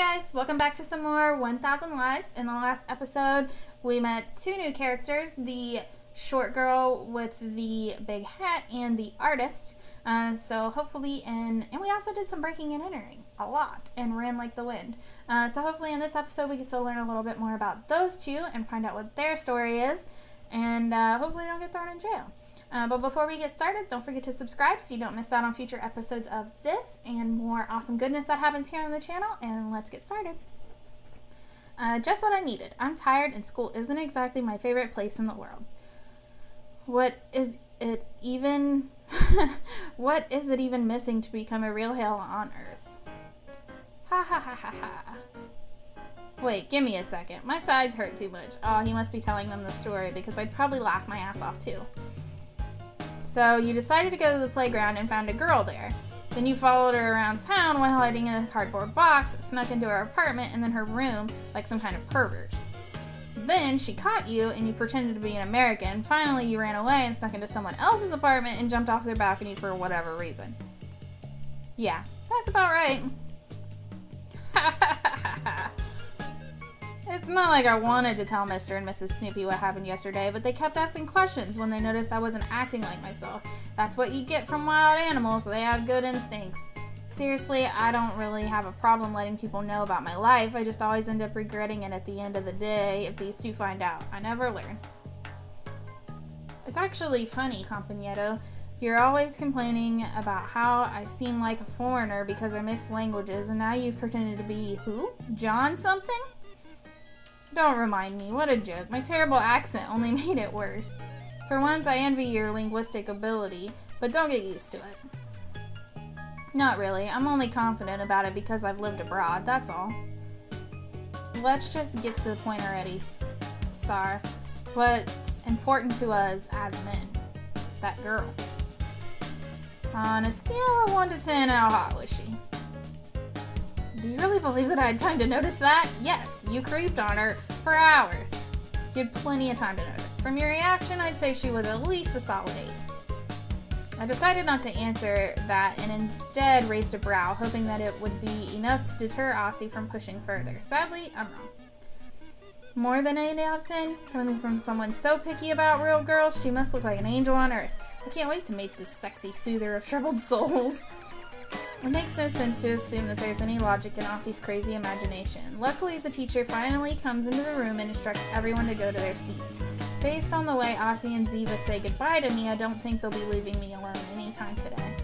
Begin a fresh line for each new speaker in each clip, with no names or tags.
guys, welcome back to some more 1000 Lies. In the last episode, we met two new characters, the short girl with the big hat and the artist. So hopefully, and we also did some breaking and entering, a lot, and ran like the wind. So hopefully in this episode we get to learn a little bit more about those two and find out what their story is, and hopefully they don't get thrown in jail. But before we get started, don't forget to subscribe so you don't miss out on future episodes of this and more awesome goodness that happens here on the channel, and let's get started. Just what I needed. I'm tired and school isn't exactly my favorite place in the world. What is it even missing to become a real hell on earth? Ha ha ha ha ha. Wait, give me a second. My sides hurt too much. Oh, he must be telling them the story because I'd probably laugh my ass off too. So you decided to go to the playground and found a girl there. Then you followed her around town while hiding in a cardboard box, snuck into her apartment and then her room like some kind of pervert. Then she caught you and you pretended to be an American. Finally, you ran away and snuck into someone else's apartment and jumped off their balcony for whatever reason. Yeah, that's about right. Ha ha ha ha ha. It's not like I wanted to tell Mr. and Mrs. Snoopy what happened yesterday, but they kept asking questions when they noticed I wasn't acting like myself. That's what you get from wild animals. They have good instincts. Seriously, I don't really have a problem letting people know about my life. I just always end up regretting it at the end of the day if these two find out. I never learn. It's actually funny, Compañero. You're always complaining about how I seem like a foreigner because I mix languages, and now you've pretended to be who? John something? Don't remind me. What a joke. My terrible accent only made it worse. For once, I envy your linguistic ability, but don't get used to it. Not really. I'm only confident about it because I've lived abroad, that's all. Let's just get to the point already, Sar. What's important to us as men? That girl. On a scale of 1 to 10, how hot was she? Do you really believe that I had time to notice that? Yes, you creeped on her for hours. You had plenty of time to notice. From your reaction, I'd say she was at least a solid 8. I decided not to answer that and instead raised a brow, hoping that it would be enough to deter Aussie from pushing further. Sadly, I'm wrong. More than 8 out of 10? Coming from someone so picky about real girls, she must look like an angel on earth. I can't wait to meet this sexy soother of troubled souls. It makes no sense to assume that there's any logic in Aussie's crazy imagination. Luckily, the teacher finally comes into the room and instructs everyone to go to their seats. Based on the way Aussie and Ziva say goodbye to me, I don't think they'll be leaving me alone anytime today.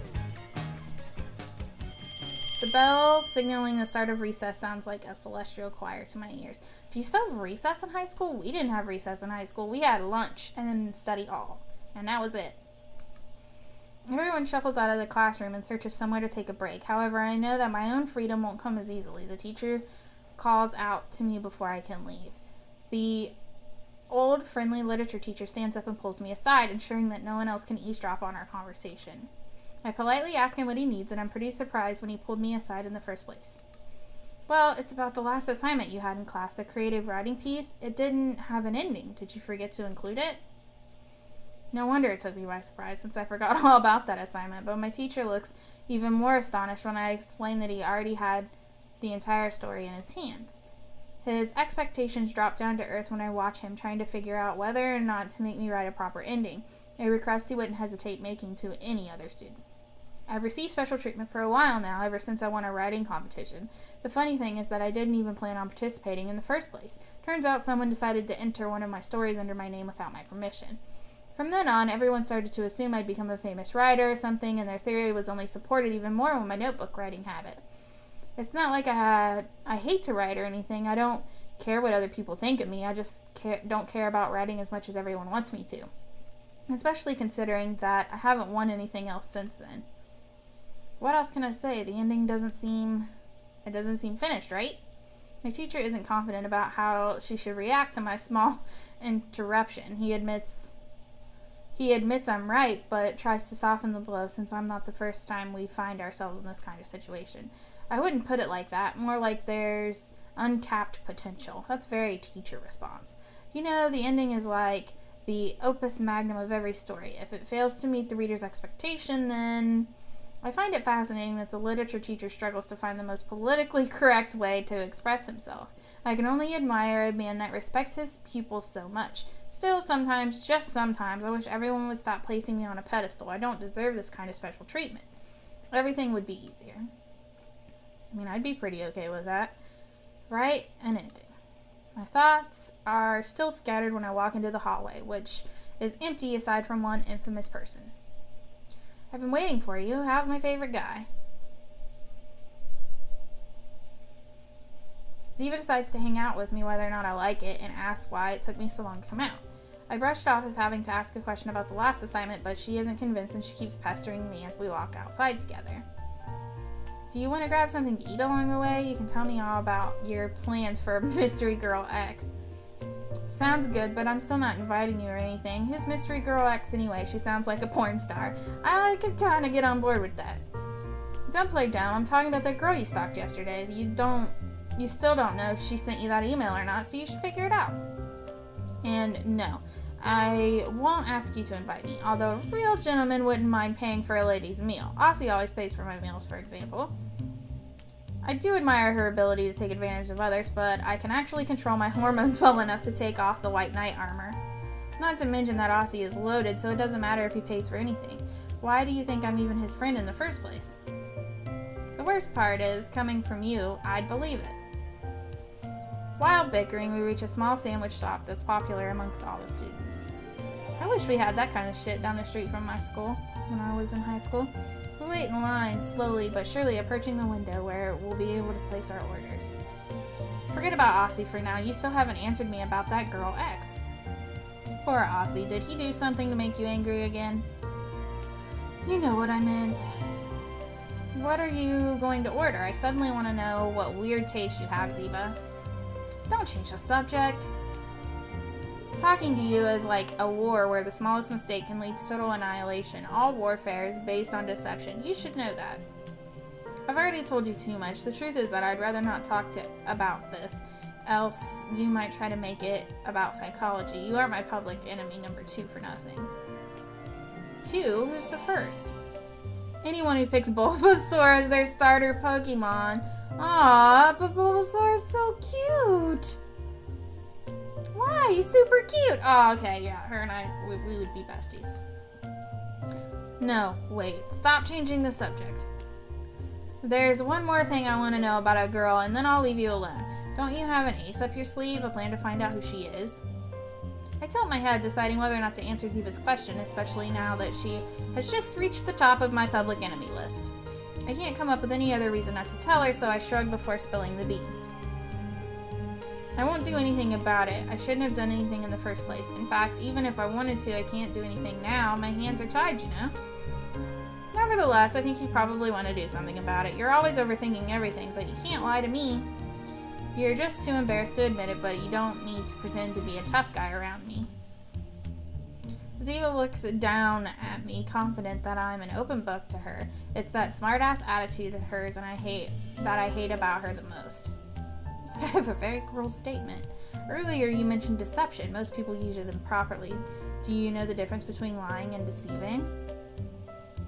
The bell signaling the start of recess sounds like a celestial choir to my ears. Do you still have recess in high school? We didn't have recess in high school. We had lunch and then study hall. And that was it. Everyone shuffles out of the classroom in search of somewhere to take a break. However, I know that my own freedom won't come as easily. The teacher calls out to me before I can leave. The old, friendly literature teacher stands up and pulls me aside, ensuring that no one else can eavesdrop on our conversation. I politely ask him what he needs, and I'm pretty surprised when he pulled me aside in the first place. Well, it's about the last assignment you had in class, the creative writing piece. It didn't have an ending. Did you forget to include it? No wonder it took me by surprise, since I forgot all about that assignment, but my teacher looks even more astonished when I explain that he already had the entire story in his hands. His expectations drop down to earth when I watch him trying to figure out whether or not to make me write a proper ending, a request he wouldn't hesitate making to any other student. I've received special treatment for a while now, ever since I won a writing competition. The funny thing is that I didn't even plan on participating in the first place. Turns out someone decided to enter one of my stories under my name without my permission. From then on, everyone started to assume I'd become a famous writer or something, and their theory was only supported even more with my notebook writing habit. It's not like I hate to write or anything. I don't care what other people think of me. I just don't care about writing as much as everyone wants me to. Especially considering that I haven't won anything else since then. What else can I say? The ending doesn't seem finished, right? My teacher isn't confident about how she should react to my small interruption. He admits I'm right, but tries to soften the blow since I'm not the first time we find ourselves in this kind of situation. I wouldn't put it like that, more like there's untapped potential. That's very teacher response. You know, the ending is like the opus magnum of every story. If it fails to meet the reader's expectation, then I find it fascinating that the literature teacher struggles to find the most politically correct way to express himself. I can only admire a man that respects his pupils so much. Still, sometimes, just sometimes, I wish everyone would stop placing me on a pedestal. I don't deserve this kind of special treatment. Everything would be easier. I mean, I'd be pretty okay with that. Right? An ending. My thoughts are still scattered when I walk into the hallway, which is empty aside from one infamous person. I've been waiting for you. How's my favorite guy? Ziva decides to hang out with me whether or not I like it and asks why it took me so long to come out. I brushed it off as having to ask a question about the last assignment, but she isn't convinced and she keeps pestering me as we walk outside together. Do you want to grab something to eat along the way? You can tell me all about your plans for Mystery Girl X. Sounds good, but I'm still not inviting you or anything. Who's Mystery Girl X anyway? She sounds like a porn star. I could kind of get on board with that. Don't play dumb. I'm talking about that girl you stalked yesterday. You still don't know if she sent you that email or not, so you should figure it out. And no, I won't ask you to invite me, although a real gentleman wouldn't mind paying for a lady's meal. Aussie always pays for my meals, for example. I do admire her ability to take advantage of others, but I can actually control my hormones well enough to take off the white knight armor. Not to mention that Aussie is loaded, so it doesn't matter if he pays for anything. Why do you think I'm even his friend in the first place? The worst part is, coming from you, I'd believe it. While bickering, we reach a small sandwich shop that's popular amongst all the students. I wish we had that kind of shit down the street from my school when I was in high school. We wait in line, slowly but surely approaching the window where we'll be able to place our orders. Forget about Aussie for now. You still haven't answered me about that girl X. Poor Aussie. Did he do something to make you angry again? You know what I meant. What are you going to order? I suddenly want to know what weird taste you have, Ziva. Don't change the subject. Talking to you is like a war where the smallest mistake can lead to total annihilation. All warfare is based on deception. You should know that. I've already told you too much. The truth is that I'd rather not talk about this, else you might try to make it about psychology. You are my public enemy number 2 for nothing. 2? Who's the first? Anyone who picks Bulbasaur as their starter Pokemon. Aw, but Bulbasaur is so cute. Why? He's super cute. Oh, okay, yeah, her and I, we would be besties. No, wait, stop changing the subject. There's one more thing I want to know about a girl, and then I'll leave you alone. Don't you have an ace up your sleeve, a plan to find out who she is? I tilt my head, deciding whether or not to answer Ziva's question, especially now that she has just reached the top of my public enemy list. I can't come up with any other reason not to tell her, so I shrug before spilling the beans. I won't do anything about it. I shouldn't have done anything in the first place. In fact, even if I wanted to, I can't do anything now. My hands are tied, you know? Nevertheless, I think you probably want to do something about it. You're always overthinking everything, but you can't lie to me. You're just too embarrassed to admit it, but you don't need to pretend to be a tough guy around me. Ziva looks down at me, confident that I'm an open book to her. It's that smart-ass attitude of hers and I hate about her the most. It's kind of a very cruel statement. Earlier you mentioned deception. Most people use it improperly. Do you know the difference between lying and deceiving?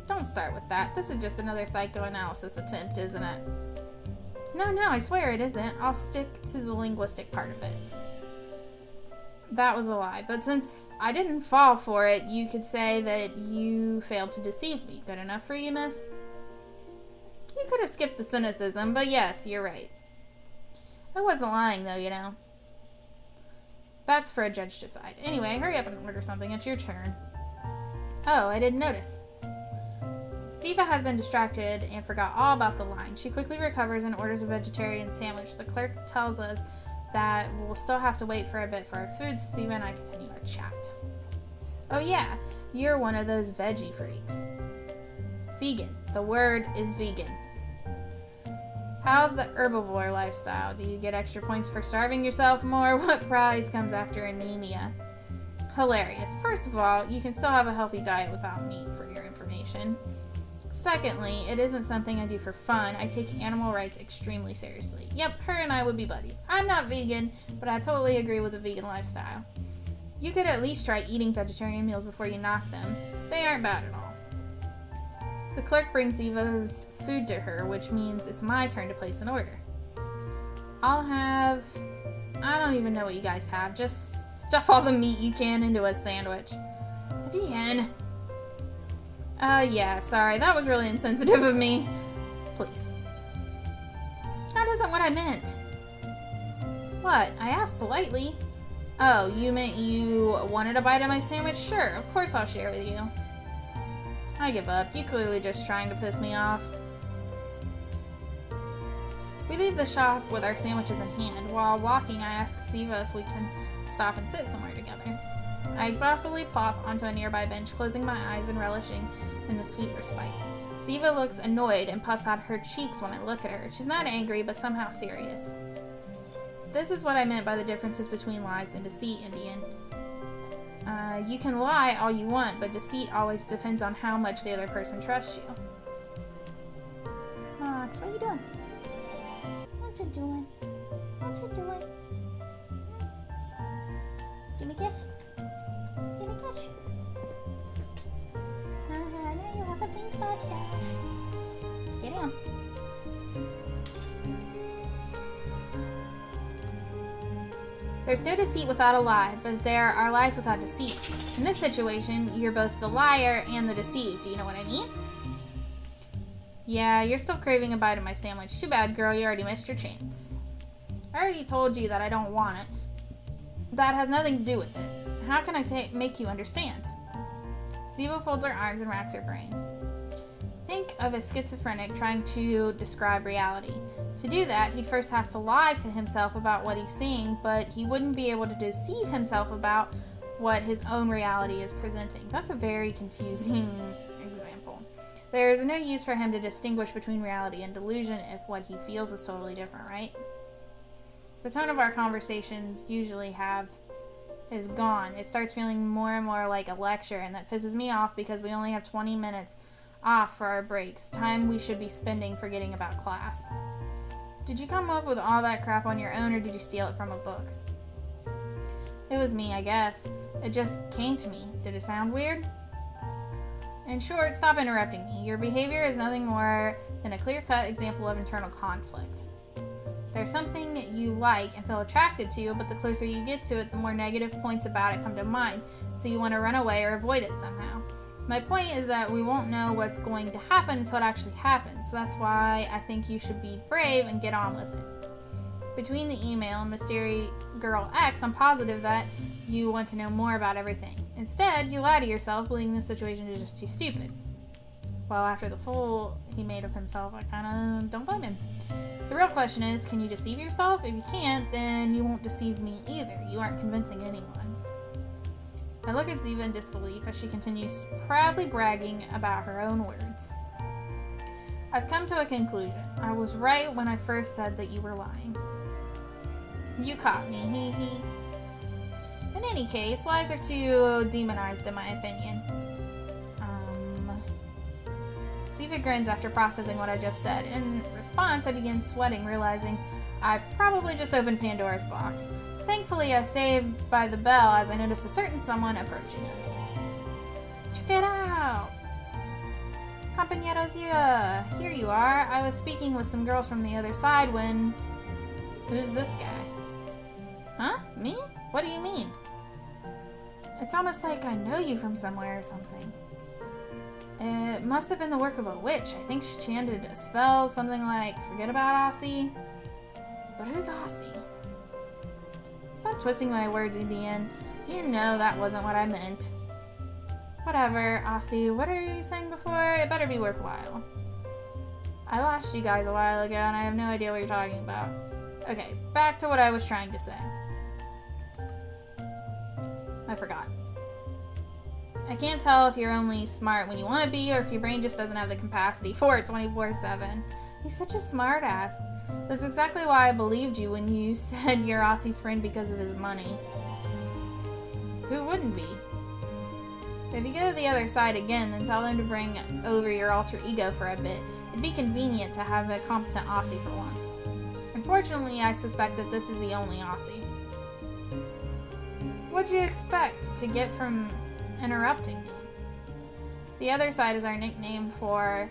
Don't start with that. This is just another psychoanalysis attempt, isn't it? No, I swear it isn't. I'll stick to the linguistic part of it. That was a lie, but since I didn't fall for it, you could say that you failed to deceive me. Good enough for you, miss? You could have skipped the cynicism, but yes, you're right. I wasn't lying, though, you know. That's for a judge to decide. Anyway, hurry up and order something. It's your turn. Oh, I didn't notice. Ziva has been distracted and forgot all about the line. She quickly recovers and orders a vegetarian sandwich. The clerk tells us that we'll still have to wait for a bit for our food. Ziva and I continue our chat. Oh yeah, you're one of those veggie freaks. Vegan. The word is vegan. How's the herbivore lifestyle? Do you get extra points for starving yourself more? What prize comes after anemia? Hilarious. First of all, you can still have a healthy diet without meat, for your information. Secondly, it isn't something I do for fun. I take animal rights extremely seriously. Yep, her and I would be buddies. I'm not vegan, but I totally agree with the vegan lifestyle. You could at least try eating vegetarian meals before you knock them. They aren't bad at all. The clerk brings Ziva's food to her, which means it's my turn to place an order. I'll have... I don't even know what you guys have. Just stuff all the meat you can into a sandwich. Diane. Yeah, sorry. That was really insensitive of me. Please. That isn't what I meant. What? I asked politely. Oh, you meant you wanted a bite of my sandwich? Sure, of course I'll share with you. I give up. You're clearly just trying to piss me off. We leave the shop with our sandwiches in hand. While walking, I ask Ziva if we can stop and sit somewhere together. I exhaustively plop onto a nearby bench, closing my eyes and relishing in the sweet respite. Ziva looks annoyed and puffs out her cheeks when I look at her. She's not angry, but somehow serious. This is what I meant by the differences between lies and deceit, Indian. You can lie all you want, but deceit always depends on how much the other person trusts you. Max, what are you doing? What you doing? What you doing? Give me a kiss. Give me a kiss. Now you have a pink mustache. Get down. There's no deceit without a lie, but there are lies without deceit. In this situation, you're both the liar and the deceived. Do you know what I mean? Yeah, you're still craving a bite of my sandwich. Too bad, girl. You already missed your chance. I already told you that I don't want it. That has nothing to do with it. How can I make you understand? Ziva folds her arms and racks her brain. Think of a schizophrenic trying to describe reality. To do that, he'd first have to lie to himself about what he's seeing, but he wouldn't be able to deceive himself about what his own reality is presenting. That's a very confusing example. There's no use for him to distinguish between reality and delusion if what he feels is totally different, right? The tone of our conversations usually is gone. It starts feeling more and more like a lecture, and that pisses me off because we only have 20 minutes off for our breaks, time we should be spending forgetting about class. Did you come up with all that crap on your own, or did you steal it from a book? It was me, I guess. It just came to me. Did it sound weird? In short, stop interrupting me. Your behavior is nothing more than a clear-cut example of internal conflict. There's something you like and feel attracted to, but the closer you get to it, the more negative points about it come to mind, so you want to run away or avoid it somehow. My point is that we won't know what's going to happen until it actually happens. That's why I think you should be brave and get on with it. Between the email and Mystery Girl X, I'm positive that you want to know more about everything. Instead, you lie to yourself, believing the situation is just too stupid. Well, after the fool he made of himself, I kinda don't blame him. The real question is, can you deceive yourself? If you can't, then you won't deceive me either. You aren't convincing anyone. I look at Ziva in disbelief as she continues proudly bragging about her own words. I've come to a conclusion. I was right when I first said that you were lying. You caught me, hee hee. In any case, lies are too demonized in my opinion. Ziva grins after processing what I just said. In response, I begin sweating, realizing I probably just opened Pandora's box. Thankfully, I saved by the bell as I noticed a certain someone approaching us. Check it out! Compañeros, here you are. I was speaking with some girls from the other side when... Who's this guy? Huh? Me? What do you mean? It's almost like I know you from somewhere or something. It must have been the work of a witch. I think she chanted a spell, something like, forget about Aussie. But who's Aussie? Stop twisting my words, Indian. You know that wasn't what I meant. Whatever, Aussie, what are you saying before? It better be worthwhile. I lost you guys a while ago, and I have no idea what you're talking about. Okay, back to what I was trying to say. I forgot. I can't tell if you're only smart when you want to be, or if your brain just doesn't have the capacity for it 24/7. He's such a smart ass. That's exactly why I believed you when you said you're Aussie's friend because of his money. Who wouldn't be? If you go to the other side again, then tell them to bring over your alter ego for a bit. It'd be convenient to have a competent Aussie for once. Unfortunately, I suspect that this is the only Aussie. What'd you expect to get from interrupting me? The other side is our nickname for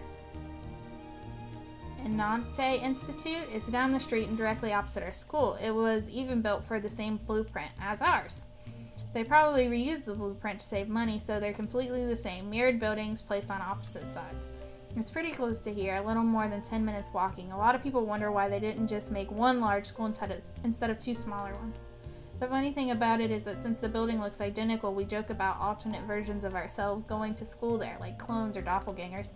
Enante Institute. It's down the street and directly opposite our school. It was even built for the same blueprint as ours. They probably reused the blueprint to save money, so they're completely the same, mirrored buildings placed on opposite sides. It's pretty close to here, a little more than 10 minutes walking. A lot of people wonder why they didn't just make one large school instead of two smaller ones. The funny thing about it is that since the building looks identical, we joke about alternate versions of ourselves going to school there, like clones or doppelgangers.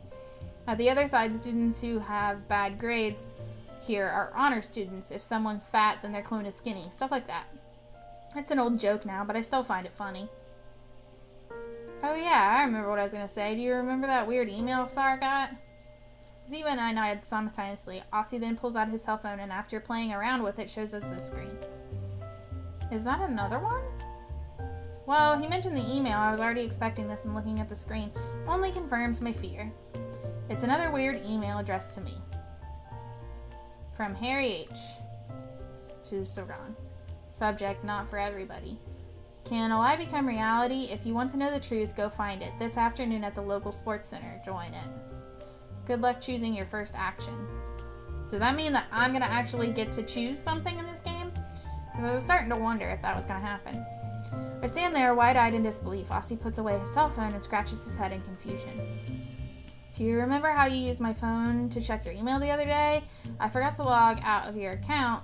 At the other side, students who have bad grades here are honor students. If someone's fat, then their clone is skinny. Stuff like that. It's an old joke now, but I still find it funny. Oh yeah, I remember what I was going to say. Do you remember that weird email Sarah got? Ziva and I nodded simultaneously. Aussie then pulls out his cell phone and after playing around with it, shows us the screen. Is that another one? Well, he mentioned the email. I was already expecting this and looking at the screen only confirms my fear. It's another weird email addressed to me. From Harry H. to Saran. Subject, not for everybody. Can a lie become reality? If you want to know the truth, go find it. This afternoon at the local sports center. Join it. Good luck choosing your first action. Does that mean that I'm going to actually get to choose something in this game? Because I was starting to wonder if that was going to happen. I stand there, wide-eyed in disbelief. Aussie puts away his cell phone and scratches his head in confusion. Do you remember how you used my phone to check your email the other day? I forgot to log out of your account,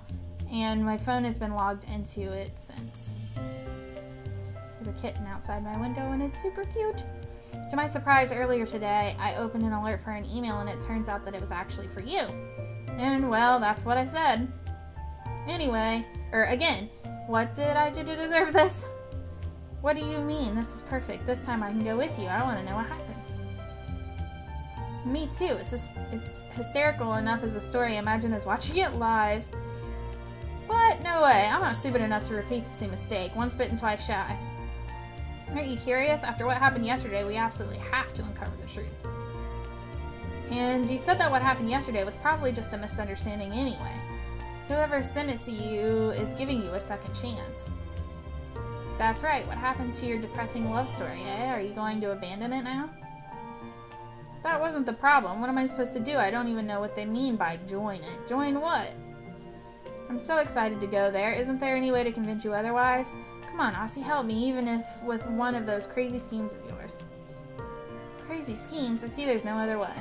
and my phone has been logged into it since. There's a kitten outside my window, and it's super cute. To my surprise, earlier today, I opened an alert for an email, and it turns out that it was actually for you. And, well, that's what I said. Anyway, again, what did I do to deserve this? What do you mean? This is perfect. This time I can go with you. I want to know what happens. Me too. It's hysterical enough as a story. Imagine us watching it live. But no way. I'm not stupid enough to repeat the same mistake. Once bitten, twice shy. Aren't you curious? After what happened yesterday, we absolutely have to uncover the truth. And you said that what happened yesterday was probably just a misunderstanding anyway. Whoever sent it to you is giving you a second chance. That's right. What happened to your depressing love story, eh? Are you going to abandon it now? That wasn't the problem. What am I supposed to do? I don't even know what they mean by join it. Join what? I'm so excited to go there. Isn't there any way to convince you otherwise? Come on, Aussie, help me, even if with one of those crazy schemes of yours. Crazy schemes? I see there's no other way.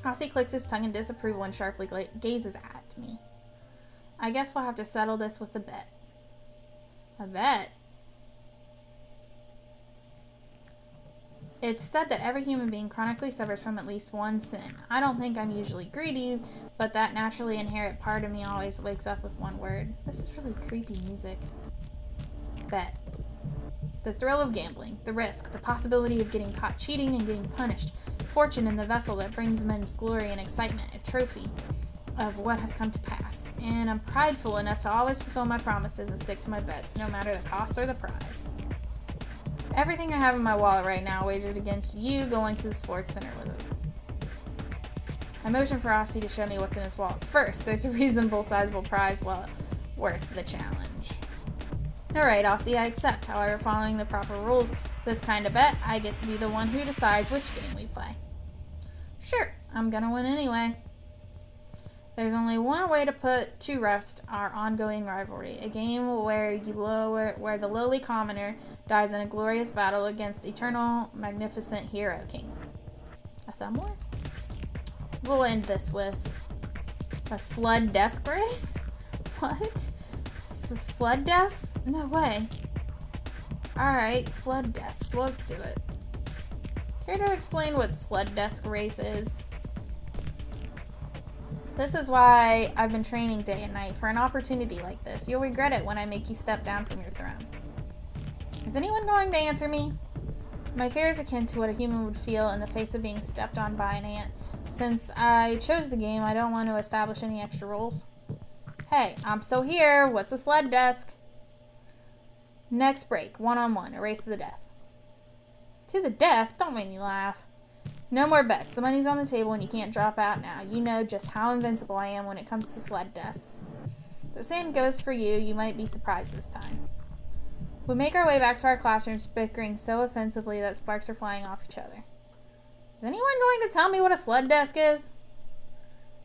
Aussie clicks his tongue in disapproval and sharply gazes at me. I guess we'll have to settle this with a bet. A bet? It's said that every human being chronically suffers from at least one sin. I don't think I'm usually greedy, but that naturally inherent part of me always wakes up with one word. This is really creepy music. Bet. The thrill of gambling, the risk, the possibility of getting caught cheating and getting punished, fortune in the vessel that brings men's glory and excitement, a trophy of what has come to pass. And I'm prideful enough to always fulfill my promises and stick to my bets, no matter the cost or the prize. Everything I have in my wallet right now wagered against you going to the sports center with us. I motion for Aussie to show me what's in his wallet. First, there's a reasonable, sizable prize worth the challenge. Alright, Aussie, I accept. However, following the proper rules, this kind of bet, I get to be the one who decides which game we play. Sure, I'm gonna win anyway. There's only one way to put to rest our ongoing rivalry, a game where the lowly commoner dies in a glorious battle against eternal, magnificent hero king. A thumb war? We'll end this with a sled desk race? What? Sled desks? No way. Alright, sled desks. Let's do it. Care to explain what sled desk race is? This is why I've been training day and night for an opportunity like this. You'll regret it when I make you step down from your throne. Is anyone going to answer me? My fear is akin to what a human would feel in the face of being stepped on by an ant. Since I chose the game, I don't want to establish any extra rules. Hey, I'm still here. What's a sled desk? Next break, 1-on-1, a race to the death. To the death? Don't make me laugh. No more bets. The money's on the table and you can't drop out now. You know just how invincible I am when it comes to sled desks. The same goes for you. You might be surprised this time. We make our way back to our classrooms, bickering so offensively that sparks are flying off each other. Is anyone going to tell me what a SLED desk is?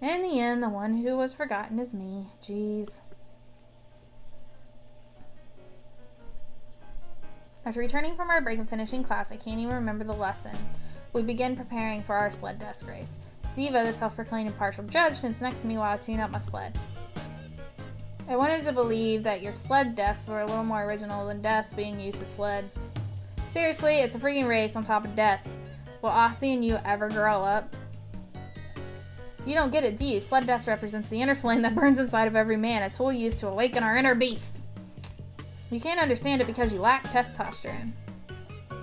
In the end, the one who was forgotten is me. Jeez. After returning from our break and finishing class, I can't even remember the lesson. We begin preparing for our SLED desk race. Ziva, the self-proclaimed impartial judge, sits next to me while I tune up my sled. I wanted to believe that your SLED desks were a little more original than desks being used as sleds. Seriously, it's a freaking race on top of desks. Will Aussie and you ever grow up? You don't get it, do you? SLED desk represents the inner flame that burns inside of every man, a tool used to awaken our inner beasts. You can't understand it because you lack testosterone.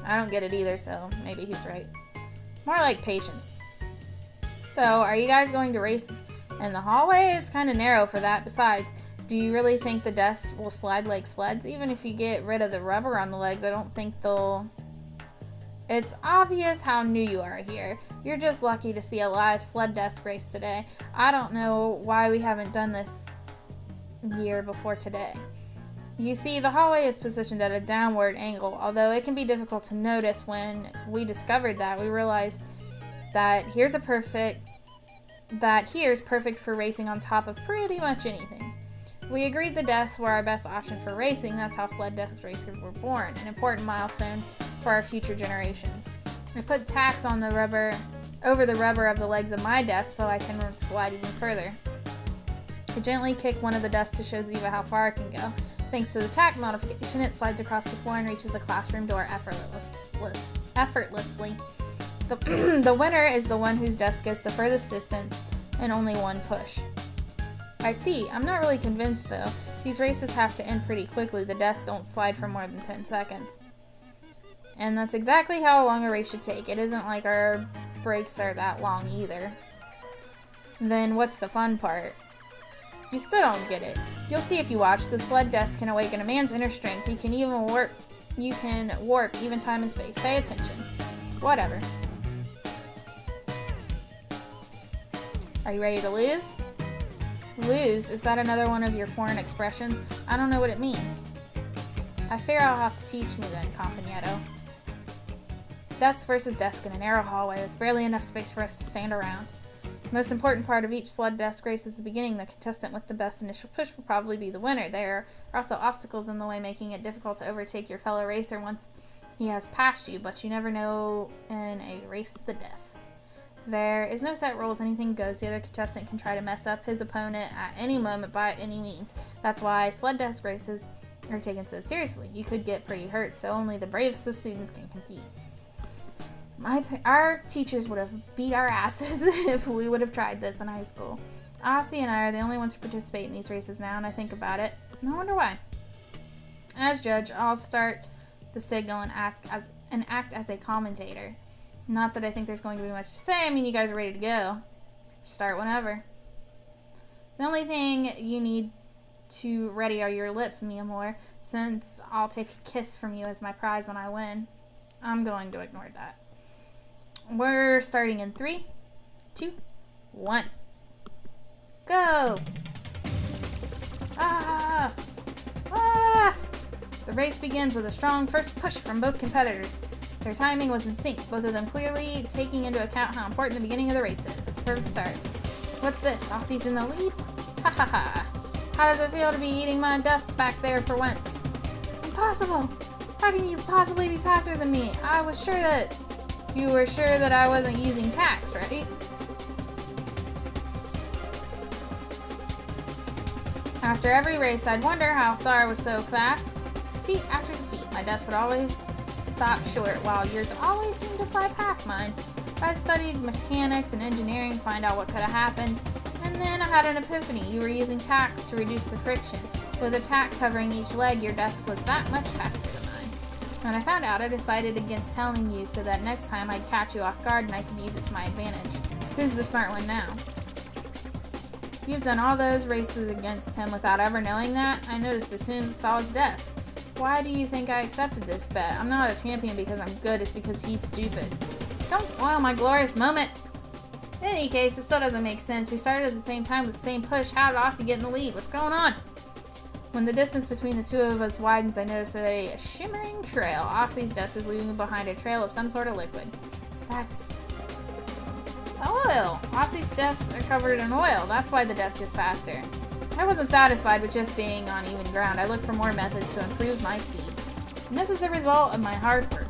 I don't get it either, so maybe he's right. More like patience. So, are you guys going to race in the hallway? It's kind of narrow for that. Besides, do you really think the desks will slide like sleds? Even if you get rid of the rubber on the legs, I don't think they'll... It's obvious how new you are here. You're just lucky to see a live SLED desk race today. I don't know why we haven't done this year before today. You see, the hallway is positioned at a downward angle. Although it can be difficult to notice, when we discovered that, we realized that here's perfect for racing on top of pretty much anything. We agreed the desks were our best option for racing. That's how SLED desk races were born, an important milestone for our future generations. I put tacks on the rubber over the rubber of the legs of my desk so I can slide even further. I gently kick one of the desks to show Ziva how far it can go. Thanks to the tack modification, it slides across the floor and reaches the classroom door effortlessly. The winner is the one whose desk goes the furthest distance in only one push. I see. I'm not really convinced, though. These races have to end pretty quickly. The desks don't slide for more than 10 seconds. And that's exactly how long a race should take. It isn't like our breaks are that long either. Then what's the fun part? You still don't get it. You'll see if you watch. The SLED desk can awaken a man's inner strength. You can warp even time and space. Pay attention. Whatever. Are you ready to lose? Lose? Is that another one of your foreign expressions? I don't know what it means. I fear I'll have to teach me then, Compañero. Desk versus desk in a narrow hallway. That's barely enough space for us to stand around. The most important part of each SLED desk race is the beginning. The contestant with the best initial push will probably be the winner. There are also obstacles in the way, making it difficult to overtake your fellow racer once he has passed you, but you never know in a race to the death. There is no set rules. Anything goes. The other contestant can try to mess up his opponent at any moment by any means. That's why SLED desk races are taken so seriously. You could get pretty hurt, so only the bravest of students can compete. Our teachers would have beat our asses if we would have tried this in high school. Aussie and I are the only ones who participate in these races now, and I think about it. I wonder why. As judge, I'll start the signal and act as a commentator. Not that I think there's going to be much to say. I mean, you guys are ready to go. Start whenever. The only thing you need to ready are your lips, mi amor, since I'll take a kiss from you as my prize when I win. I'm going to ignore that. We're starting in 3, 2, 1. Go! Ah! Ah! The race begins with a strong first push from both competitors. Their timing was in sync, both of them clearly taking into account how important the beginning of the race is. It's a perfect start. What's this? Aussie's in the lead? Ha ha ha. How does it feel to be eating my dust back there for once? Impossible! How can you possibly be faster than me? You were sure that I wasn't using tacks, right? After every race, I'd wonder how Sarah was so fast. Defeat after defeat, my desk would always stop short, while yours always seemed to fly past mine. I studied mechanics and engineering to find out what could have happened, and then I had an epiphany. You were using tacks to reduce the friction. With a tack covering each leg, your desk was that much faster than mine. When I found out, I decided against telling you so that next time I'd catch you off guard and I could use it to my advantage. Who's the smart one now? You've done all those races against him without ever knowing that? I noticed as soon as I saw his desk. Why do you think I accepted this bet? I'm not a champion because I'm good, it's because he's stupid. Don't spoil my glorious moment! In any case, it still doesn't make sense. We started at the same time with the same push. How did Aussie get in the lead? What's going on? When the distance between the two of us widens, I notice a shimmering trail. Aussie's desk is leaving behind a trail of some sort of liquid. That's oil. Ossie's desks are covered in oil. That's why the desk is faster. I wasn't satisfied with just being on even ground. I looked for more methods to improve my speed. And this is the result of my hard work.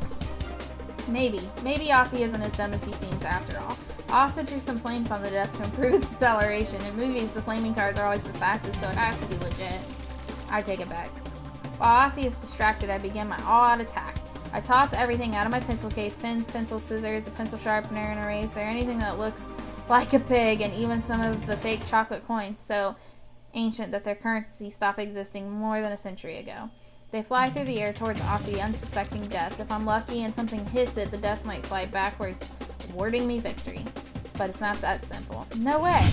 Maybe Ossie isn't as dumb as he seems after all. I also drew some flames on the desk to improve its acceleration. In movies, the flaming cars are always the fastest, so it has to be legit. I take it back. While Ossie is distracted, I begin my all-out attack. I toss everything out of my pencil case, pens, pencils, scissors, a pencil sharpener, an eraser, anything that looks like a pig, and even some of the fake chocolate coins, so ancient that their currency stopped existing more than a century ago. They fly through the air towards Ossie, unsuspecting desk. If I'm lucky and something hits it, the desk might slide backwards, awarding me victory. But it's not that simple. No way!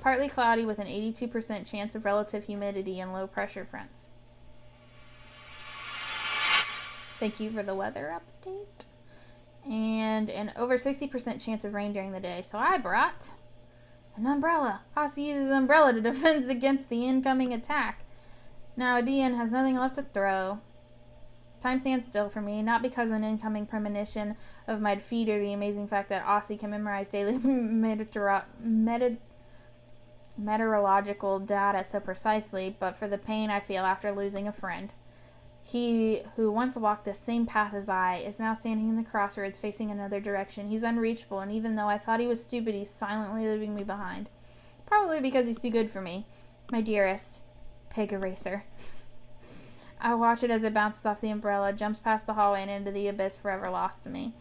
Partly cloudy with an 82% chance of relative humidity and low pressure fronts. Thank you for the weather update. And an over 60% chance of rain during the day. So I brought an umbrella. Ossie uses an umbrella to defend against the incoming attack. Now Adian has nothing left to throw. Time stands still for me, not because of an incoming premonition of my defeat or the amazing fact that Ossie can memorize daily meteorological data so precisely, but for the pain I feel after losing a friend. He, who once walked the same path as I, is now standing in the crossroads facing another direction. He's unreachable, and even though I thought he was stupid, he's silently leaving me behind. Probably because he's too good for me. My dearest pig eraser. I watch it as it bounces off the umbrella, jumps past the hallway, and into the abyss, forever lost to me.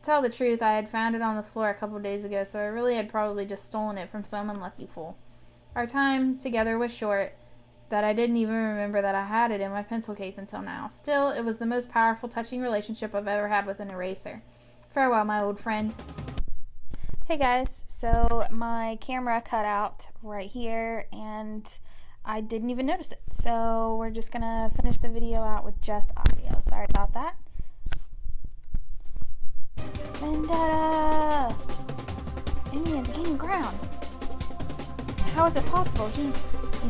To tell the truth, I had found it on the floor a couple of days ago, so I really had probably just stolen it from some unlucky fool. Our time together was short, that I didn't even remember that I had it in my pencil case until now. Still, it was the most powerful, touching relationship I've ever had with an eraser. Farewell, my old friend. Hey guys, so my camera cut out right here, and I didn't even notice it. So we're just gonna finish the video out with just audio. Sorry about that. Vendetta! Indian's gaining ground. How is it possible? He's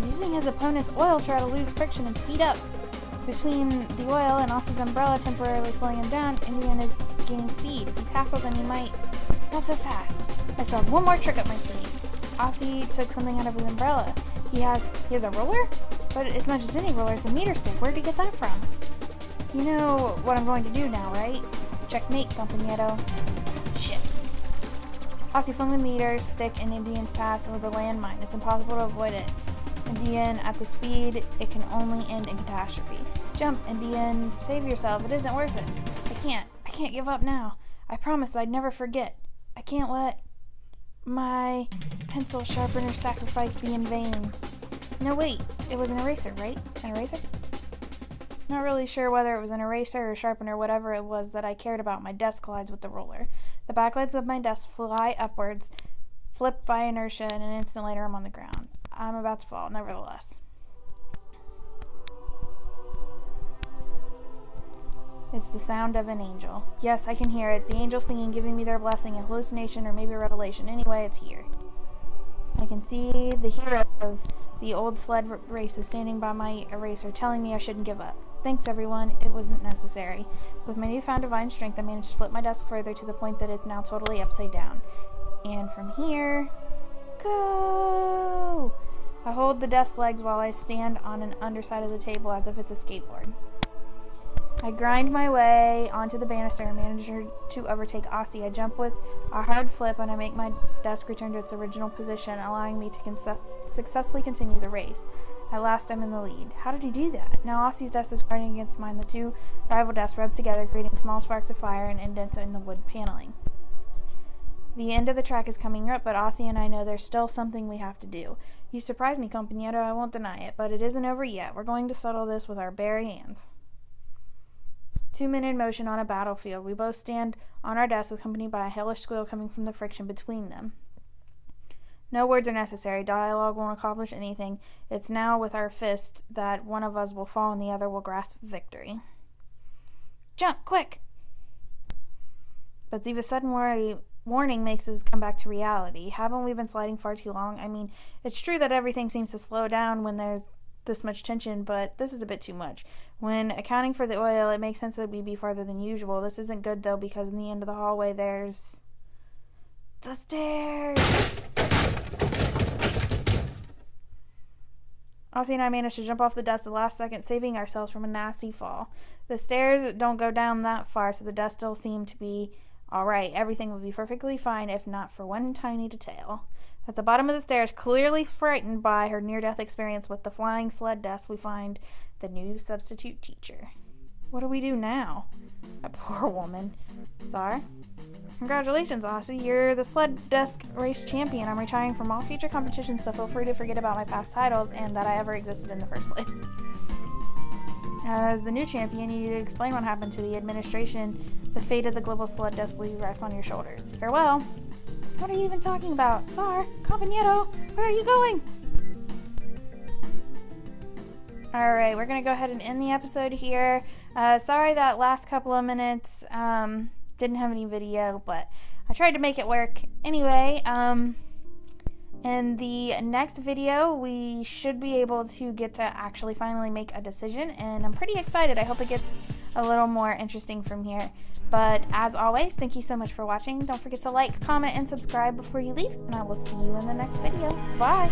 using his opponent's oil to try to lose friction and speed up. Between the oil and Ossie's umbrella temporarily slowing him down, Indian is gaining speed. If he tackles him, he might... Not so fast. I still have one more trick up my sleeve. Ossie took something out of his umbrella. He has a roller? But it's not just any roller, it's a meter stick. Where'd he get that from? You know what I'm going to do now, right? Checkmate, compañero. Shit. Ossie flung the meter stick in Indian's path with a landmine. It's impossible to avoid it. Indian, at the speed, it can only end in catastrophe. Jump, Indian. Save yourself. It isn't worth it. I can't give up now. I promised I'd never forget. I can't let my pencil sharpener sacrifice be in vain. No, wait. It was an eraser, right? An eraser? Not really sure whether it was an eraser or sharpener, whatever it was that I cared about. My desk collides with the roller. The backlights of my desk fly upwards, flipped by inertia, and an instant later I'm on the ground. I'm about to fall, nevertheless. It's the sound of an angel. Yes, I can hear it. The angel singing, giving me their blessing, a hallucination or maybe a revelation. Anyway, it's here. I can see the hero of the old sled races standing by my eraser, telling me I shouldn't give up. Thanks, everyone. It wasn't necessary. With my newfound divine strength, I managed to flip my desk further to the point that it's now totally upside down. And from here... Go! I hold the desk legs while I stand on an underside of the table as if it's a skateboard. I grind my way onto the banister and manage to overtake Ossie. I jump with a hard flip and I make my desk return to its original position, allowing me to successfully continue the race. At last, I'm in the lead. How did he do that? Now Ossie's desk is grinding against mine. The two rival desks rub together, creating small sparks of fire and indents in the wood paneling. The end of the track is coming up, but Ossie and I know there's still something we have to do. You surprised me, compañero. I won't deny it, but it isn't over yet. We're going to settle this with our bare hands. 2 men in motion on a battlefield. We both stand on our desks, accompanied by a hellish squeal coming from the friction between them. No words are necessary. Dialogue won't accomplish anything. It's now with our fists that one of us will fall and the other will grasp victory. Jump, quick! But Ziva's sudden warning makes us come back to reality. Haven't we been sliding far too long? I mean, it's true that everything seems to slow down when there's this much tension, but this is a bit too much. When accounting for the oil, it makes sense that we'd be farther than usual. This isn't good, though, because in the end of the hallway, there's The stairs! Aussie and I managed to jump off the desk at the last second, saving ourselves from a nasty fall. The stairs don't go down that far, so the desk still seemed to be alright. Everything would be perfectly fine if not for one tiny detail. At the bottom of the stairs, clearly frightened by her near-death experience with the flying sled desk, we find the new substitute teacher. What do we do now? That poor woman. Sar? Congratulations, Aussie. You're the sled desk race champion. I'm retiring from all future competitions, so feel free to forget about my past titles and that I ever existed in the first place. As the new champion, you need to explain what happened to the administration. The fate of the global sled desk league rests on your shoulders. Farewell. What are you even talking about? Sar, compañero, where are you going? Alright, we're going to go ahead and end the episode here. Sorry that last couple of minutes didn't have any video, but I tried to make it work. Anyway, in the next video, we should be able to get to actually finally make a decision, and I'm pretty excited. I hope it gets a little more interesting from here. But as always, thank you so much for watching. Don't forget to like, comment, and subscribe before you leave, and I will see you in the next video. Bye!